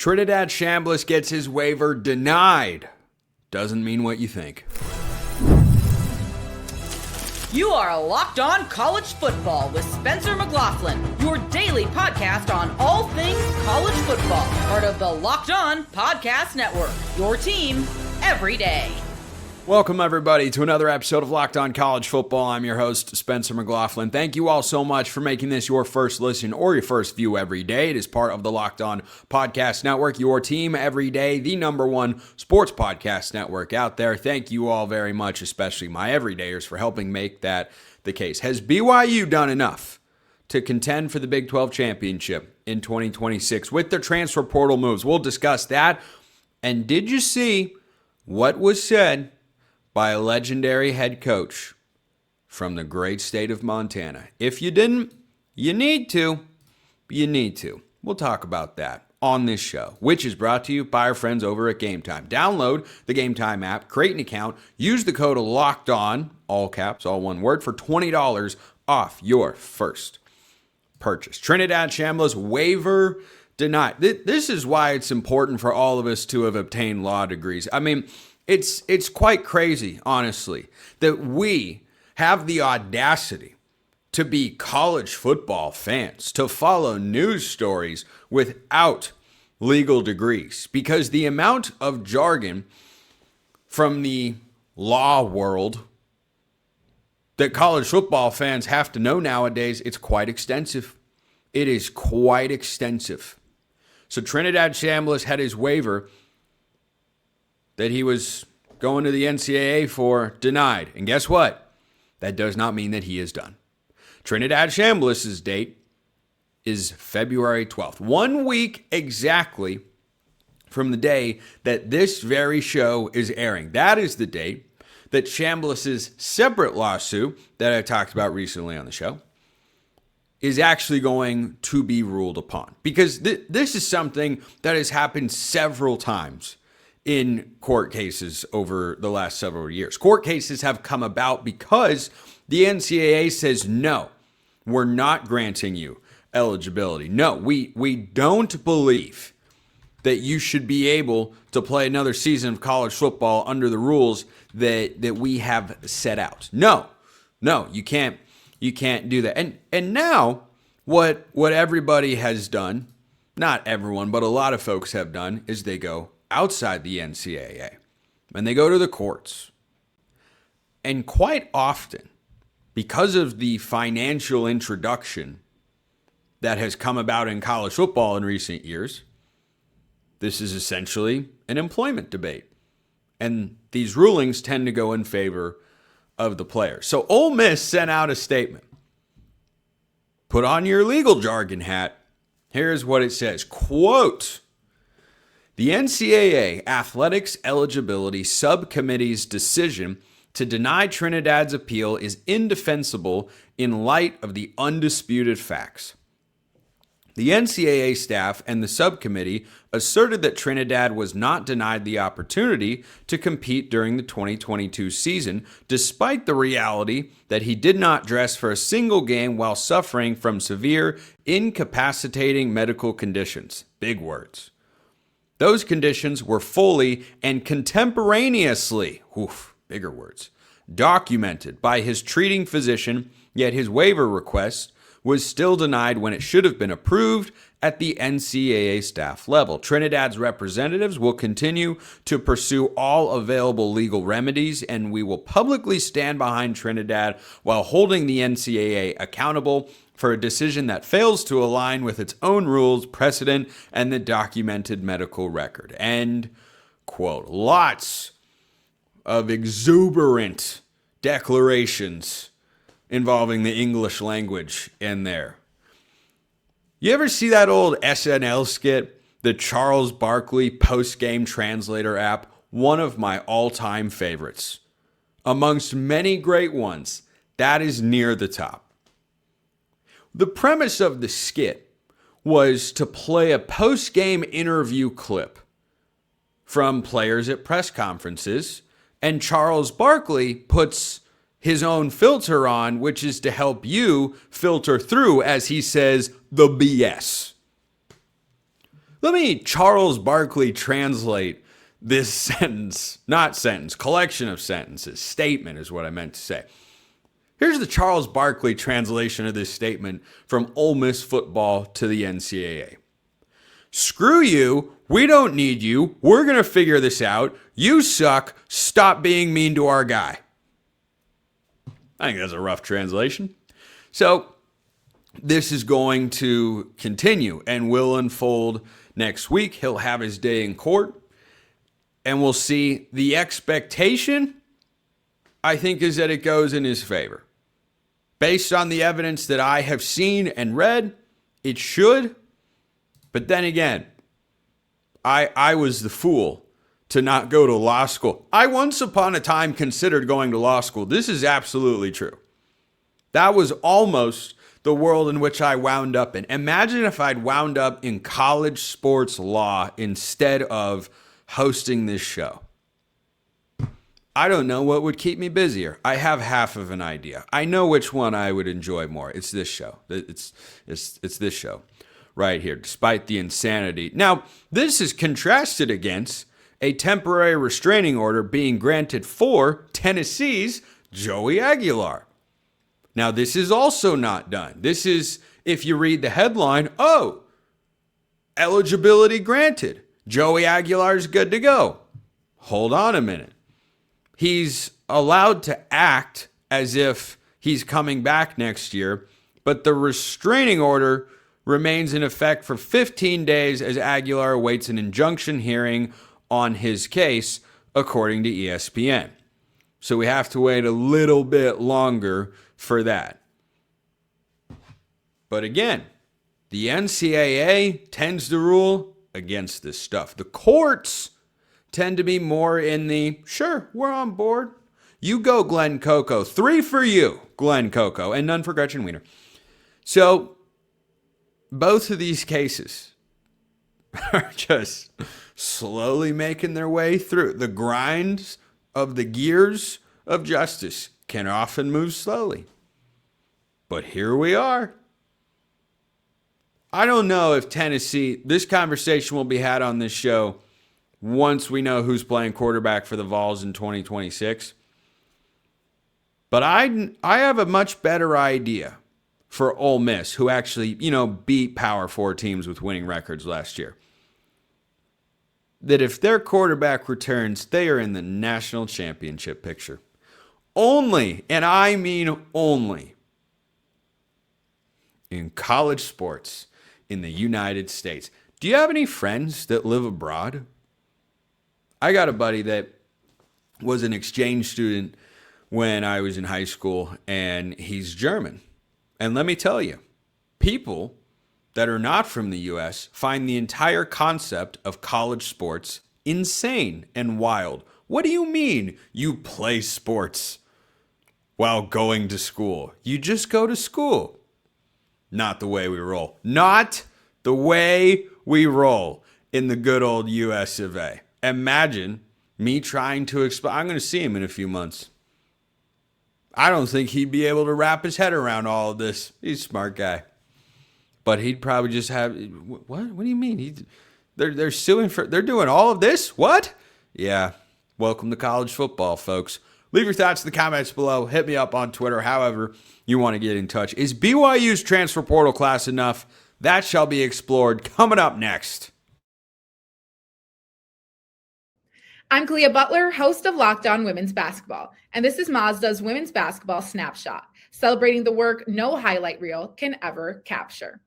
Trinidad Shambliss gets his waiver denied. Doesn't mean what you think. You are Locked On College Football with Spencer McLaughlin, your daily podcast on all things college football. Part of the Locked On Podcast Network, your team every day. Welcome, everybody, to another episode of Locked On College Football. I'm your host, Spencer McLaughlin. Thank you all so much for making this your first listen or your first view every day. It is part of the Locked On Podcast Network, your team every day, the number one sports podcast network out there. Thank you all very much, especially my everydayers, for helping make that the case. Has BYU done enough to contend for the Big 12 championship in 2026 with their transfer portal moves? We'll discuss that. And did you see what was said by a legendary head coach from the great state of Montana? If you didn't, you need to. You need to. We'll talk about that on this show, which is brought to you by our friends over at Game Time. Download the Game Time app, create an account, use the code LOCKEDON, all caps, all one word, for $20 off your first purchase. Trinidad Chambliss waiver denied. This is why it's important for all of us to have obtained law degrees. I mean, It's quite crazy, honestly, that we have the audacity to be college football fans, to follow news stories without legal degrees, because the amount of jargon from the law world that college football fans have to know nowadays, it's quite extensive. It is quite extensive. So Trinidad Chambliss had his waiver that he was going to the NCAA for denied. And guess what? That does not mean that he is done. Trinidad Chambliss's date is February 12th. 1 week exactly from the day that this very show is airing. That is the date that Chambliss's separate lawsuit that I talked about recently on the show is actually going to be ruled upon. Because this is something that has happened several times in court cases over the last several years. Court cases have come about because the NCAA says, no, we're not granting you eligibility. No, we don't believe that you should be able to play another season of college football under the rules that we have set out. No, you can't do that. And now what everybody has done, not everyone, but a lot of folks have done, is they go outside the NCAA, and they go to the courts. And quite often, because of the financial introduction that has come about in college football in recent years, this is essentially an employment debate. And these rulings tend to go in favor of the players. So Ole Miss sent out a statement. Put on your legal jargon hat. Here's what it says, quote, "The NCAA Athletics Eligibility Subcommittee's decision to deny Trinidad's appeal is indefensible in light of the undisputed facts. The NCAA staff and the subcommittee asserted that Trinidad was not denied the opportunity to compete during the 2022 season, despite the reality that he did not dress for a single game while suffering from severe, incapacitating medical conditions." Big words. Those conditions were fully and contemporaneously, bigger words, documented by his treating physician, yet his waiver request was still denied when it should have been approved at the NCAA staff level. Trinidad's representatives will continue to pursue all available legal remedies, and we will publicly stand behind Trinidad while holding the NCAA accountable for a decision that fails to align with its own rules, precedent, and the documented medical record. End quote. Lots of exuberant declarations involving the English language in there. You ever see that old SNL skit, the Charles Barkley post-game translator app? One of my all-time favorites. Amongst many great ones, that is near the top. The premise of the skit was to play a post-game interview clip from players at press conferences, and Charles Barkley puts his own filter on, which is to help you filter through, as he says, the BS. Let me Charles Barkley translate this collection of sentences. Statement is what I meant to say. Here's the Charles Barkley translation of this statement from Ole Miss football to the NCAA. Screw you. We don't need you. We're going to figure this out. You suck. Stop being mean to our guy. I think that's a rough translation. So this is going to continue and will unfold next week. He'll have his day in court, and we'll see. The expectation, I think, is that it goes in his favor. Based on the evidence that I have seen and read, it should. But then again, I was the fool to not go to law school. I once upon a time considered going to law school. This is absolutely true. That was almost the world in which I wound up in. Imagine if I'd wound up in college sports law instead of hosting this show. I don't know what would keep me busier. I have half of an idea. I know which one I would enjoy more. It's this show. It's this show right here, despite the insanity. Now, this is contrasted against a temporary restraining order being granted for Tennessee's Joey Aguilar. Now, this is also not done. This is, if you read the headline, eligibility granted. Joey Aguilar's good to go. Hold on a minute. He's allowed to act as if he's coming back next year, but the restraining order remains in effect for 15 days as Aguilar awaits an injunction hearing on his case, according to ESPN. So we have to wait a little bit longer for that. But again, the NCAA tends to rule against this stuff. The courts tend to be more in the, sure, we're on board. You go, Glenn Coco. 3 for you, Glenn Coco, and none for Gretchen Wiener. So both of these cases are just slowly making their way through. The grinds of the gears of justice can often move slowly. But here we are. I don't know if Tennessee, this conversation will be had on this show once we know who's playing quarterback for the Vols in 2026. But I have a much better idea for Ole Miss, who actually, beat Power 4 teams with winning records last year. That if their quarterback returns, they are in the national championship picture. Only, and I mean only, in college sports in the United States. Do you have any friends that live abroad? I got a buddy that was an exchange student when I was in high school, and he's German. And let me tell you, people that are not from the U.S. find the entire concept of college sports insane and wild. What do you mean you play sports while going to school? You just go to school. Not the way we roll. Not the way we roll in the good old U.S. of A. Imagine me trying to explain. I'm going to see him in a few months. I don't think he'd be able to wrap his head around all of this. He's a smart guy. But he'd probably just have, what do you mean? They're suing for, they're doing all of this? What? Yeah. Welcome to college football, folks. Leave your thoughts in the comments below. Hit me up on Twitter, however you want to get in touch. Is BYU's transfer portal class enough? That shall be explored coming up next. I'm Kalia Butler, host of Locked On Women's Basketball, and this is Mazda's Women's Basketball Snapshot, celebrating the work no highlight reel can ever capture.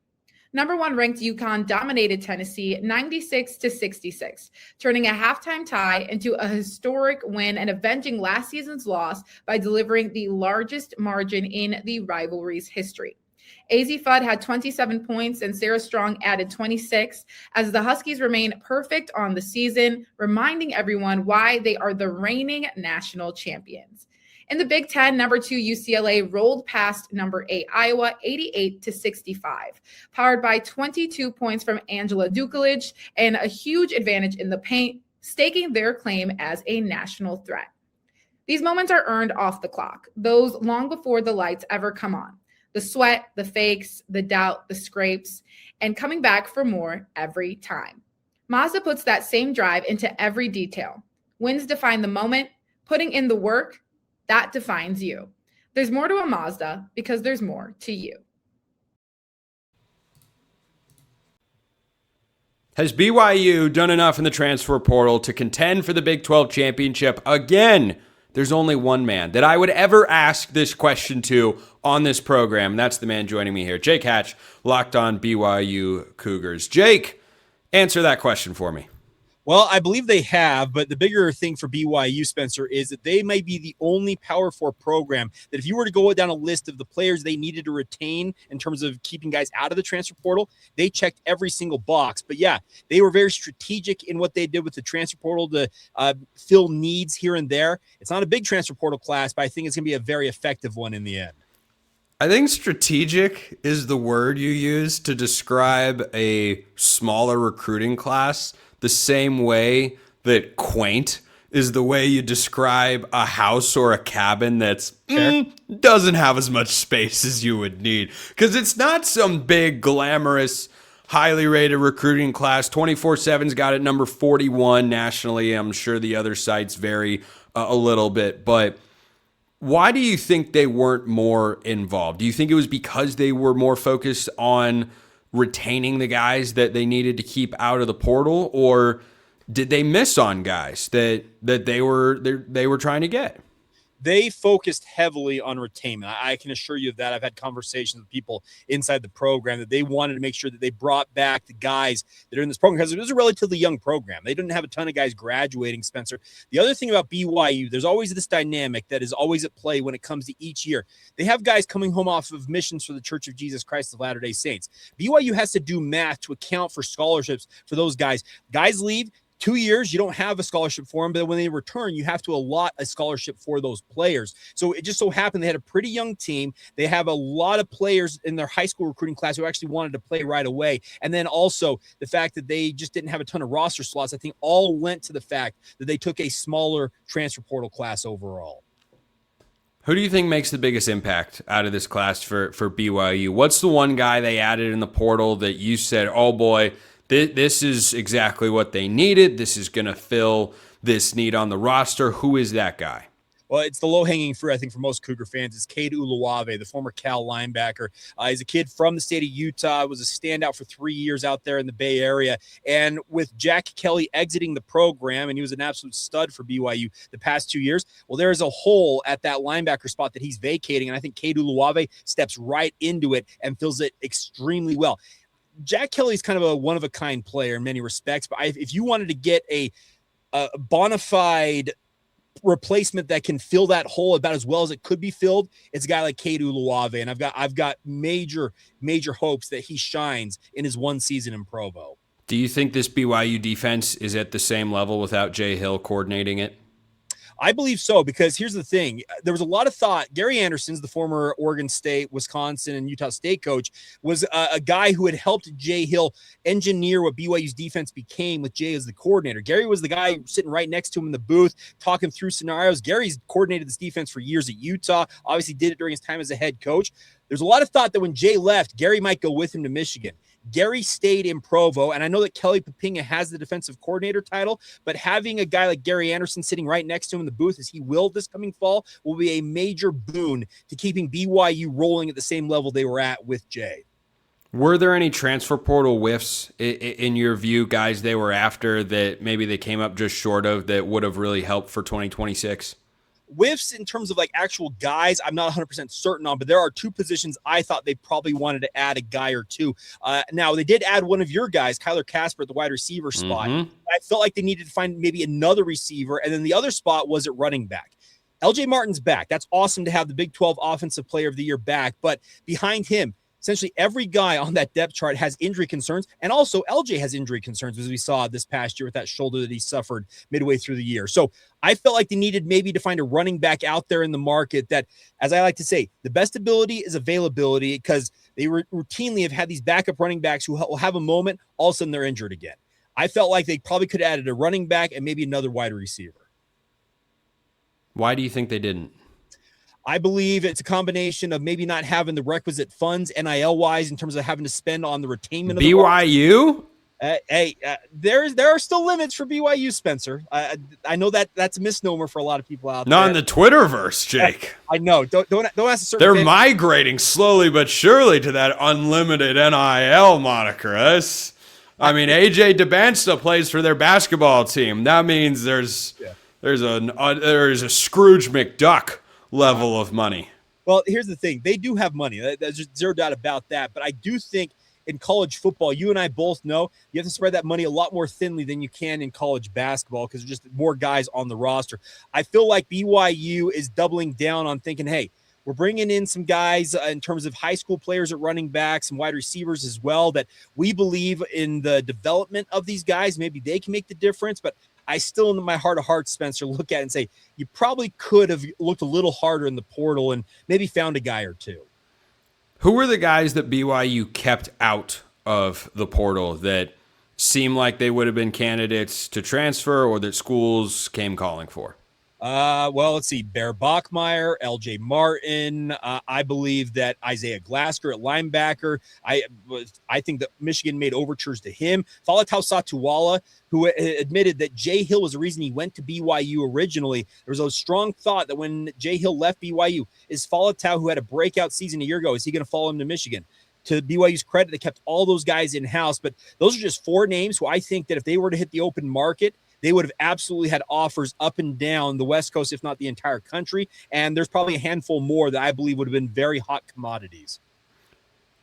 Number 1 ranked UConn dominated Tennessee 96-66, turning a halftime tie into a historic win and avenging last season's loss by delivering the largest margin in the rivalry's history. AZ Fudd had 27 points and Sarah Strong added 26 as the Huskies remain perfect on the season, reminding everyone why they are the reigning national champions. In the Big Ten, number 2 UCLA rolled past number 8 Iowa 88-65, powered by 22 points from Angela Dukelich and a huge advantage in the paint, staking their claim as a national threat. These moments are earned off the clock, those long before the lights ever come on. The sweat, the fakes, the doubt, the scrapes, and coming back for more every time. Mazda puts that same drive into every detail. Wins define the moment, putting in the work, that defines you. There's more to a Mazda because there's more to you. Has BYU done enough in the transfer portal to contend for the Big 12 championship again? There's only one man that I would ever ask this question to on this program. And that's the man joining me here, Jake Hatch, Locked On BYU Cougars. Jake, answer that question for me. Well, I believe they have, but the bigger thing for BYU, Spencer, is that they may be the only Power 4 program that if you were to go down a list of the players they needed to retain in terms of keeping guys out of the transfer portal, they checked every single box. But yeah, they were very strategic in what they did with the transfer portal to fill needs here and there. It's not a big transfer portal class, but I think it's going to be a very effective one in the end. I think strategic is the word you use to describe a smaller recruiting class, the same way that quaint is the way you describe a house or a cabin that's doesn't have as much space as you would need. Because it's not some big, glamorous, highly rated recruiting class. 24/7's got it number 41 nationally. I'm sure the other sites vary a little bit. But why do you think they weren't more involved? Do you think it was because they were more focused on retaining the guys that they needed to keep out of the portal, or did they miss on guys that they were trying to get? They focused heavily on retainment. I can assure you of that. I've had conversations with people inside the program that they wanted to make sure that they brought back the guys that are in this program because it was a relatively young program. They didn't have a ton of guys graduating, Spencer. The other thing about BYU, there's always this dynamic that is always at play when it comes to each year. They have guys coming home off of missions for the Church of Jesus Christ of Latter-day Saints. BYU has to do math to account for scholarships for those guys. Guys leave. 2 years, you don't have a scholarship for them, but when they return, you have to allot a scholarship for those players. So it just so happened they had a pretty young team. They have a lot of players in their high school recruiting class who actually wanted to play right away. And then also the fact that they just didn't have a ton of roster slots, I think all went to the fact that they took a smaller transfer portal class overall. Who do you think makes the biggest impact out of this class for BYU? What's the one guy they added in the portal that you said, oh boy, this is exactly what they needed. This is going to fill this need on the roster. Who is that guy? Well, it's the low-hanging fruit, I think, for most Cougar fans. It's Cade Uluave, the former Cal linebacker. He's a kid from the state of Utah, was a standout for 3 years out there in the Bay Area. And with Jack Kelly exiting the program, and he was an absolute stud for BYU the past 2 years, well, there is a hole at that linebacker spot that he's vacating, and I think Cade Uluave steps right into it and fills it extremely well. Jack Kelly's kind of a one-of-a-kind player in many respects, but if you wanted to get a bona fide replacement that can fill that hole about as well as it could be filled, it's a guy like Cade Uluave, and I've got major hopes that he shines in his one season in Provo. Do you think this BYU defense is at the same level without Jay Hill coordinating it? I believe so, because here's the thing. There was a lot of thought. Gary Anderson's the former Oregon State, Wisconsin, and Utah State coach, was a guy who had helped Jay Hill engineer what BYU's defense became with Jay as the coordinator. Gary was the guy sitting right next to him in the booth, talking through scenarios. Gary's coordinated this defense for years at Utah, obviously did it during his time as a head coach. There's a lot of thought that when Jay left, Gary might go with him to Michigan. Gary stayed in Provo, and I know that Kelly Papinga has the defensive coordinator title, but having a guy like Gary Anderson sitting right next to him in the booth, as he will this coming fall, will be a major boon to keeping BYU rolling at the same level they were at with Jay. Were there any transfer portal whiffs, in your view, guys they were after that maybe they came up just short of that would have really helped for 2026? Whiffs in terms of like actual guys, I'm not 100% certain on, but there are two positions I thought they probably wanted to add a guy or two. Now, they did add one of your guys, Kyler Casper, at the wide receiver spot. I felt like they needed to find maybe another receiver, and then the other spot was at running back. LJ Martin's back. That's awesome to have the Big 12 Offensive Player of the Year back, but behind him, essentially every guy on that depth chart has injury concerns, and also LJ has injury concerns, as we saw this past year with that shoulder that he suffered midway through the year. So I felt like they needed maybe to find a running back out there in the market that, as I like to say, the best ability is availability, because they routinely have had these backup running backs who will have a moment, all of a sudden they're injured again. I felt like they probably could have added a running back and maybe another wide receiver. Why do you think they didn't? I believe it's a combination of maybe not having the requisite funds NIL-wise in terms of having to spend on the retainment of BYU? There are still limits for BYU, Spencer. I know that's a misnomer for a lot of people out there. Not in the Twitterverse, Jake. I know. Don't ask a certain. They're migrating slowly but surely to that unlimited NIL moniker. I mean, AJ DeBansta plays for their basketball team. That means there's a Scrooge McDuck level of money. Well, here's the thing. They do have money. There's just zero doubt about that. But I do think in college football, you and I both know you have to spread that money a lot more thinly than you can in college basketball because there's just more guys on the roster. I feel like BYU is doubling down on thinking, hey, we're bringing in some guys in terms of high school players at running backs and wide receivers as well that we believe in the development of these guys. Maybe they can make the difference, but I still, in my heart of hearts, Spencer, look at it and say, you probably could have looked a little harder in the portal and maybe found a guy or two. Who were the guys that BYU kept out of the portal that seemed like they would have been candidates to transfer or that schools came calling for? Well, let's see. Bear Bachmeyer, LJ Martin. I believe that Isaiah Glasker at linebacker. I think that Michigan made overtures to him. Falatau Satuwala, who admitted that Jay Hill was the reason he went to BYU originally. There was a strong thought that when Jay Hill left BYU, is Falatau, who had a breakout season a year ago, is he going to follow him to Michigan? To BYU's credit, they kept all those guys in-house, but those are just four names who I think that if they were to hit the open market, they would have absolutely had offers up and down the West Coast, if not the entire country. And there's probably a handful more that I believe would have been very hot commodities.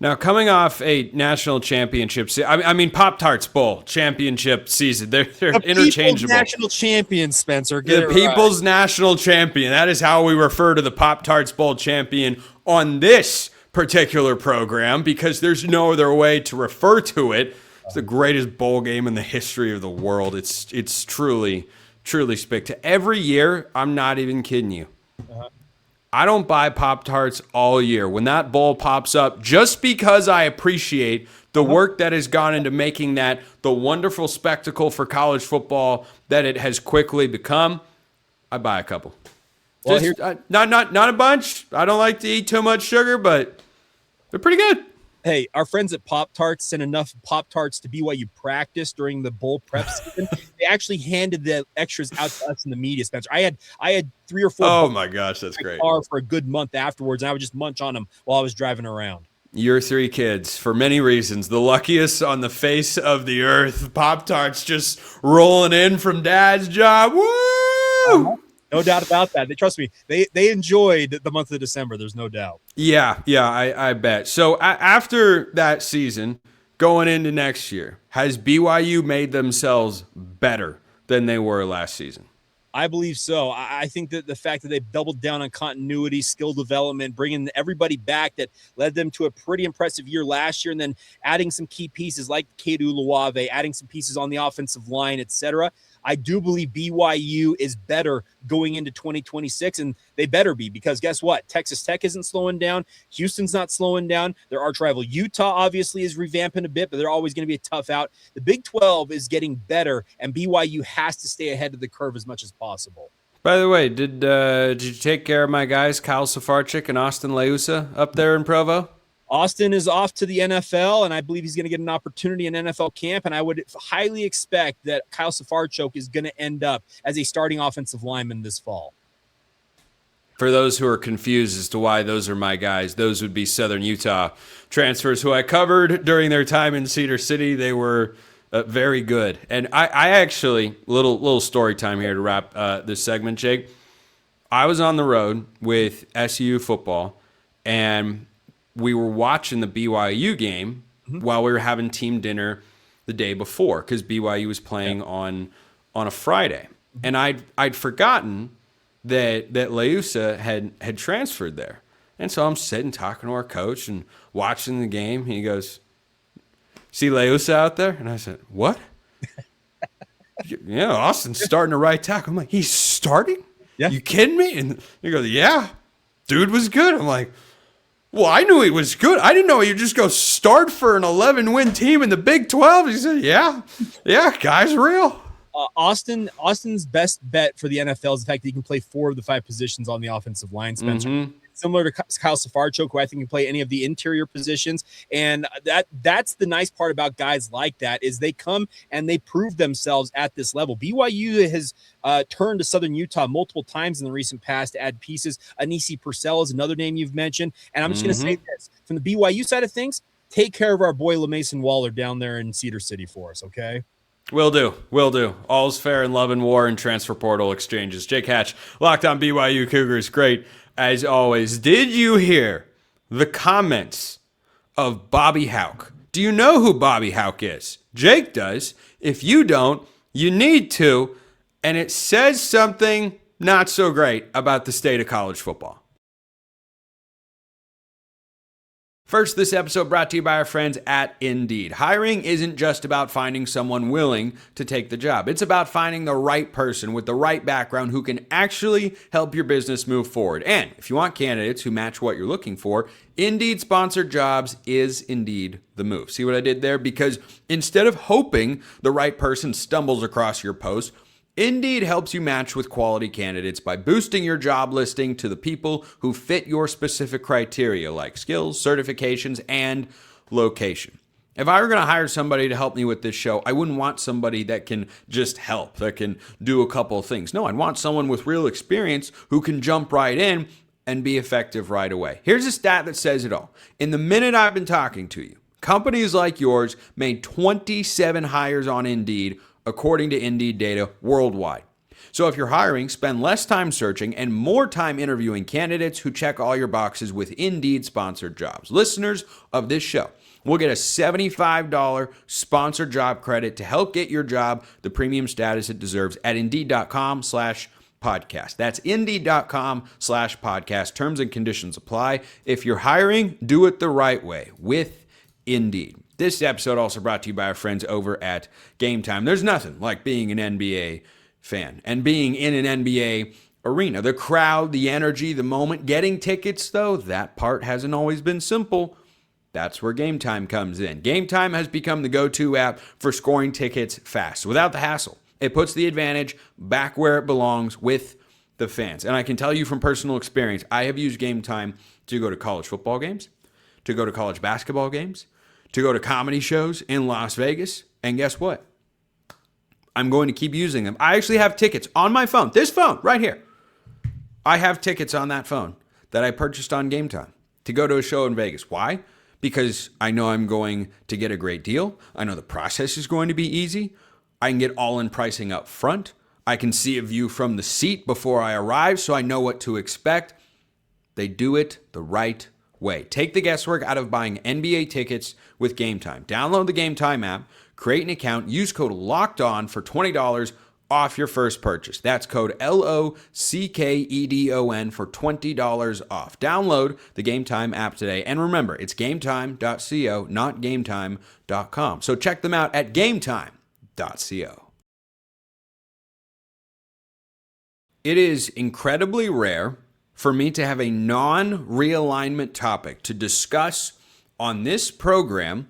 Now, coming off a national championship, I mean Pop-Tarts Bowl championship season, they're interchangeable. National champion, Spencer. The People's National Champion. That is how we refer to the Pop-Tarts Bowl champion on this particular program because there's no other way to refer to it. It's the greatest bowl game in the history of the world. It's truly spectacular. Every year, I'm not even kidding you. I don't buy Pop-Tarts all year. When that bowl pops up, just because I appreciate the work that has gone into making that the wonderful spectacle for college football that it has quickly become, I buy a couple. Well, Not a bunch. I don't like to eat too much sugar, but they're pretty good. Hey, our friends at Pop-Tarts sent enough Pop-Tarts to BYU practice during the bowl prep season. They actually handed the extras out to us in the media, Spencer. I had 3 or 4. Oh my gosh, that's great. Car for a good month afterwards, and I would just munch on them while I was driving around. Your 3 kids, for many reasons, the luckiest on the face of the earth. Pop-Tarts just rolling in from dad's job. Woo! No doubt about that. Trust me, they enjoyed the month of December. There's no doubt. Yeah, I bet. So after that season, going into next year, has BYU made themselves better than they were last season? I believe so. I think that the fact that they've doubled down on continuity, skill development, bringing everybody back that led them to a pretty impressive year last year, and then adding some key pieces like Cade Uluave, adding some pieces on the offensive line, etc. I do believe BYU is better going into 2026, and they better be because guess what? Texas Tech isn't slowing down. Houston's not slowing down. Their arch rival Utah obviously is revamping a bit, but they're always going to be a tough out. The Big 12 is getting better, and BYU has to stay ahead of the curve as much as possible. By the way, did you take care of my guys, Kyle Safarczyk and Austin Leusa up there in Provo? Austin is off to the NFL, and I believe he's going to get an opportunity in NFL camp, and I would highly expect that Kyle Safarczyk is going to end up as a starting offensive lineman this fall. For those who are confused as to why those are my guys, those would be Southern Utah transfers who I covered during their time in Cedar City. They were very good. And I actually, little story time here to wrap this segment, Jake. I was on the road with SU football, and we were watching the BYU game while we were having team dinner the day before because BYU was playing on a Friday. And I'd forgotten that Leusa had transferred there. And so I'm sitting talking to our coach and watching the game. And he goes, "See Leusa out there?" And I said, "What?" "Yeah, Austin's starting to right tackle." I'm like, "He's starting? Yeah. You kidding me?" And he goes, "Yeah, dude was good." I'm like, "Well, I knew he was good. I didn't know he'd just go start for an 11-win team in the Big 12. He said, yeah, guy's real. Austin's best bet for the NFL is the fact that he can play 4 of the 5 positions on the offensive line, Spencer. similar to Kyle Safarchuk, who I think can play any of the interior positions. And that's the nice part about guys like that, is they come and they prove themselves at this level. BYU has turned to Southern Utah multiple times in the recent past to add pieces. Anisi Purcell is another name you've mentioned. And I'm just going to say this, from the BYU side of things, take care of our boy LeMason Waller down there in Cedar City for us, okay? Will do. All's fair in love and war and transfer portal exchanges. Jake Hatch, Locked On BYU Cougars. Great, as always. Did you hear the comments of Bobby Hauck? Do you know who Bobby Hauck is? Jake does. If you don't, you need to. And it says something not so great about the state of college football. First, this episode brought to you by our friends at Indeed. Hiring isn't just about finding someone willing to take the job. It's about finding the right person with the right background who can actually help your business move forward. And if you want candidates who match what you're looking for, Indeed-sponsored jobs is indeed the move. See what I did there? Because instead of hoping the right person stumbles across your post, Indeed helps you match with quality candidates by boosting your job listing to the people who fit your specific criteria, like skills, certifications, and location. If I were going to hire somebody to help me with this show, I wouldn't want somebody that can just help, that can do a couple of things. No, I'd want someone with real experience who can jump right in and be effective right away. Here's a stat that says it all. In the minute I've been talking to you, companies like yours made 27 hires on Indeed, according to Indeed data worldwide. So if you're hiring, spend less time searching and more time interviewing candidates who check all your boxes with Indeed-sponsored jobs. Listeners of this show will get a $75 sponsored job credit to help get your job the premium status it deserves at Indeed.com/podcast. That's Indeed.com/podcast. Terms and conditions apply. If you're hiring, do it the right way with Indeed. This episode also brought to you by our friends over at Game Time. There's nothing like being an NBA fan and being in an NBA arena. The crowd, the energy, the moment. Getting tickets, though, that part hasn't always been simple. That's where Game Time comes in. Game Time has become the go-to app for scoring tickets fast, without the hassle. It puts the advantage back where it belongs with the fans. And I can tell you from personal experience, I have used Game Time to go to college football games, to go to college basketball games, to go to comedy shows in Las Vegas. And guess what? I'm going to keep using them. I actually have tickets on my phone. This phone right here. I have tickets on that phone that I purchased on Game Time to go to a show in Vegas. Why? Because I know I'm going to get a great deal. I know the process is going to be easy. I can get all-in pricing up front. I can see a view from the seat before I arrive, so I know what to expect. They do it the right way. Take the guesswork out of buying NBA tickets with Game Time. Download the Game Time app, create an account, use code LOCKEDON for $20 off your first purchase. That's code LOCKEDON for $20 off. Download the Game Time app today. And remember, it's gametime.co, not gametime.com. So check them out at gametime.co. It is incredibly rare for me to have a non-realignment topic to discuss on this program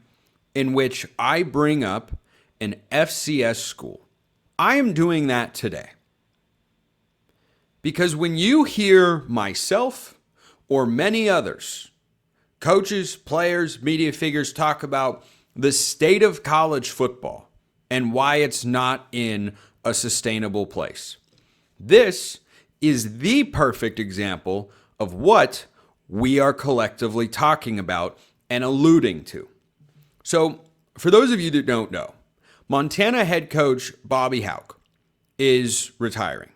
in which I bring up an FCS school. I am doing that today because when you hear myself or many others, coaches, players, media figures talk about the state of college football and why it's not in a sustainable place, this is the perfect example of what we are collectively talking about and alluding to. So, for those of you that don't know, Montana head coach Bobby Hauck is retiring.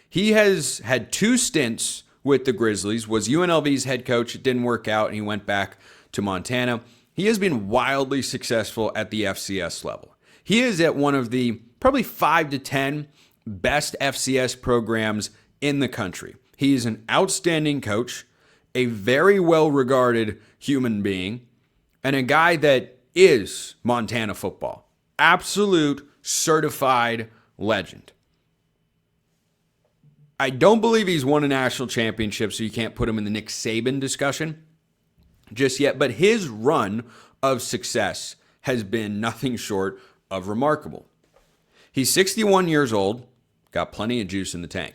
He has had 2 stints with the Grizzlies, was UNLV's head coach. It didn't work out, and he went back to Montana. He has been wildly successful at the FCS level. He is at one of the probably 5 to 10 best FCS programs in the country. He is an outstanding coach, a very well-regarded human being, and a guy that is Montana football. Absolute certified legend. I don't believe he's won a national championship, so you can't put him in the Nick Saban discussion just yet, but his run of success has been nothing short of remarkable. He's 61 years old, got plenty of juice in the tank.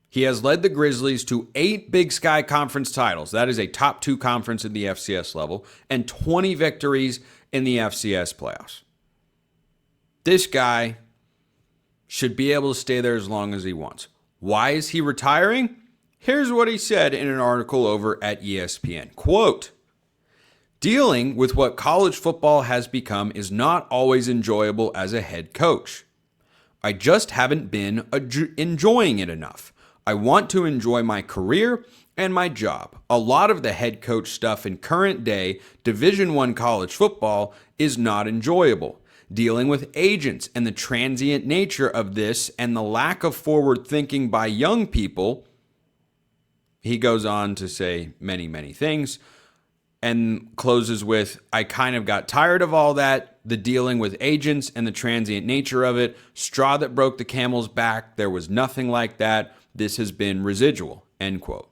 He has led the Grizzlies to 8 Big Sky Conference titles. That is a top 2 conference at the FCS level, and 20 victories in the FCS playoffs. This guy should be able to stay there as long as he wants. Why is he retiring? Here's what he said in an article over at ESPN. Quote, "Dealing with what college football has become is not always enjoyable as a head coach. I just haven't been enjoying it enough. I want to enjoy my career and my job. A lot of the head coach stuff in current day Division I college football is not enjoyable. Dealing with agents and the transient nature of this and the lack of forward thinking by young people." He goes on to say many, many things and closes with, "I kind of got tired of all that, the dealing with agents and the transient nature of it. Straw that broke the camel's back. There was nothing like that. This has been residual." End quote.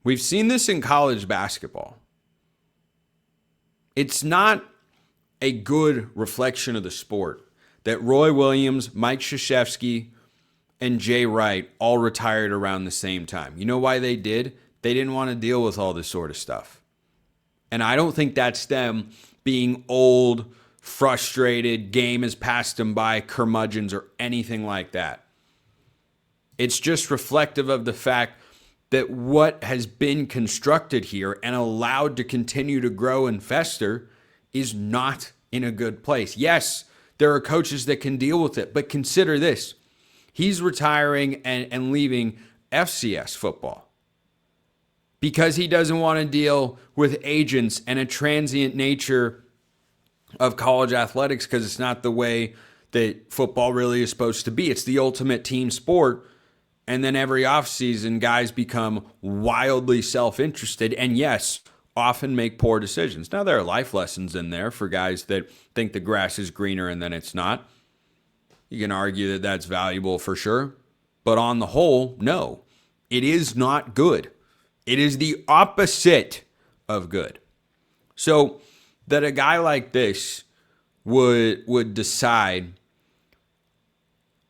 We've seen this in college basketball. It's not a good reflection of the sport that Roy Williams, Mike Krzyzewski, and Jay Wright all retired around the same time. You know why they did? They didn't want to deal with all this sort of stuff. And I don't think that's them being old, frustrated, game has passed them by, curmudgeons, or anything like that. It's just reflective of the fact that what has been constructed here and allowed to continue to grow and fester is not in a good place. Yes, there are coaches that can deal with it, but consider this. He's retiring and leaving FCS football because he doesn't want to deal with agents and a transient nature of college athletics because it's not the way that football really is supposed to be. It's the ultimate team sport. And then every offseason, guys become wildly self-interested and, yes, often make poor decisions. Now, there are life lessons in there for guys that think the grass is greener and then it's not. You can argue that that's valuable for sure. But on the whole, no. It is not good. It is the opposite of good. So that a guy like this would decide,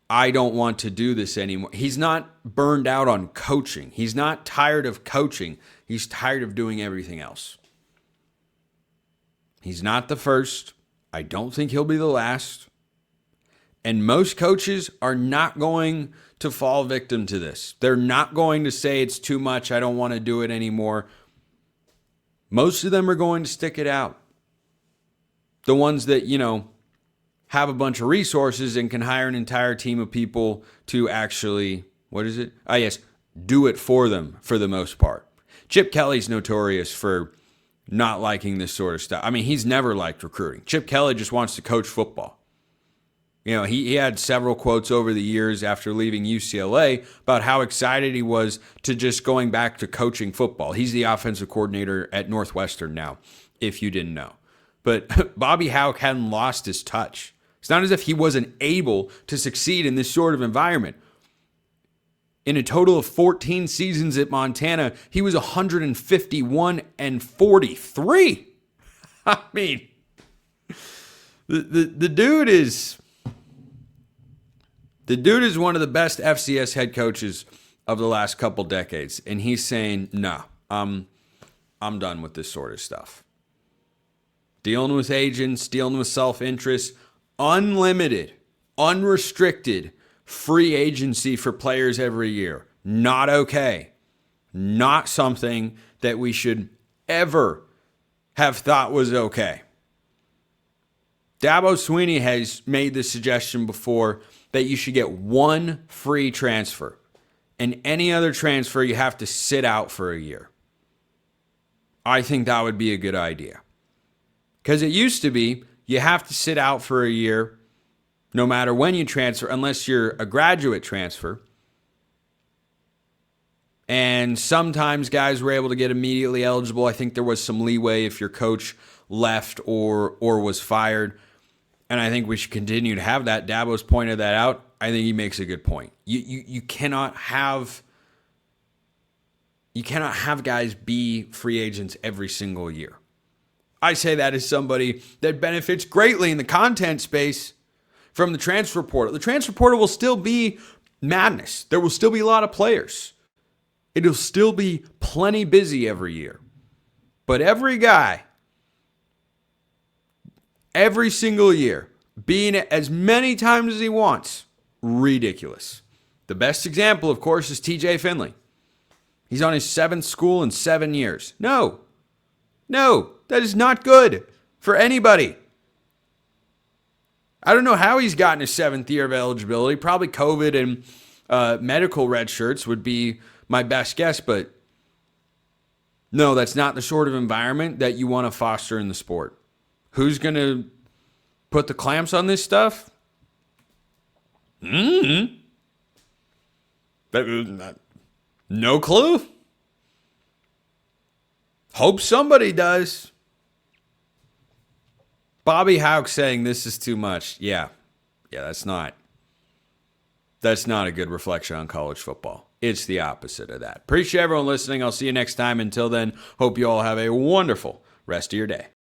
I don't want to do this anymore. He's not burned out on coaching. He's not tired of coaching. He's tired of doing everything else. He's not the first. I don't think he'll be the last. And most coaches are not going to fall victim to this. They're not going to say it's too much, I don't want to do it anymore. Most of them are going to stick it out. The ones that, have a bunch of resources and can hire an entire team of people to actually, do it for them for the most part. Chip Kelly's notorious for not liking this sort of stuff. I mean, he's never liked recruiting. Chip Kelly just wants to coach football. He had several quotes over the years after leaving UCLA about how excited he was to just going back to coaching football. He's the offensive coordinator at Northwestern now, if you didn't know. But Bobby Hauck hadn't lost his touch. It's not as if he wasn't able to succeed in this sort of environment. In a total of 14 seasons at Montana, he was 151-43. I mean, the dude is one of the best FCS head coaches of the last couple decades, and he's saying, "No, I'm done with this sort of stuff. Dealing with agents, dealing with self-interest, unlimited, unrestricted free agency for players every year. Not okay. Not something that we should ever have thought was okay." Dabo Swinney has made the suggestion before that you should get one free transfer, and any other transfer you have to sit out for a year. I think that would be a good idea. Because it used to be you have to sit out for a year no matter when you transfer, unless you're a graduate transfer. And sometimes guys were able to get immediately eligible. I think there was some leeway if your coach left or was fired. And I think we should continue to have that. Dabo's pointed that out. I think he makes a good point. You cannot have guys be free agents every single year. I say that as somebody that benefits greatly in the content space from the transfer portal. The transfer portal will still be madness. There will still be a lot of players. It'll still be plenty busy every year. But every guy, every single year, being it as many times as he wants, ridiculous. The best example, of course, is TJ Finley. He's on his 7th school in 7 years. No, that is not good for anybody. I don't know how he's gotten his 7th year of eligibility. Probably COVID and medical red shirts would be my best guess, but no, that's not the sort of environment that you want to foster in the sport. Who's going to put the clamps on this stuff? No clue. Hope somebody does. Bobby Hauck saying this is too much. Yeah, that's not a good reflection on college football. It's the opposite of that. Appreciate everyone listening. I'll see you next time. Until then, hope you all have a wonderful rest of your day.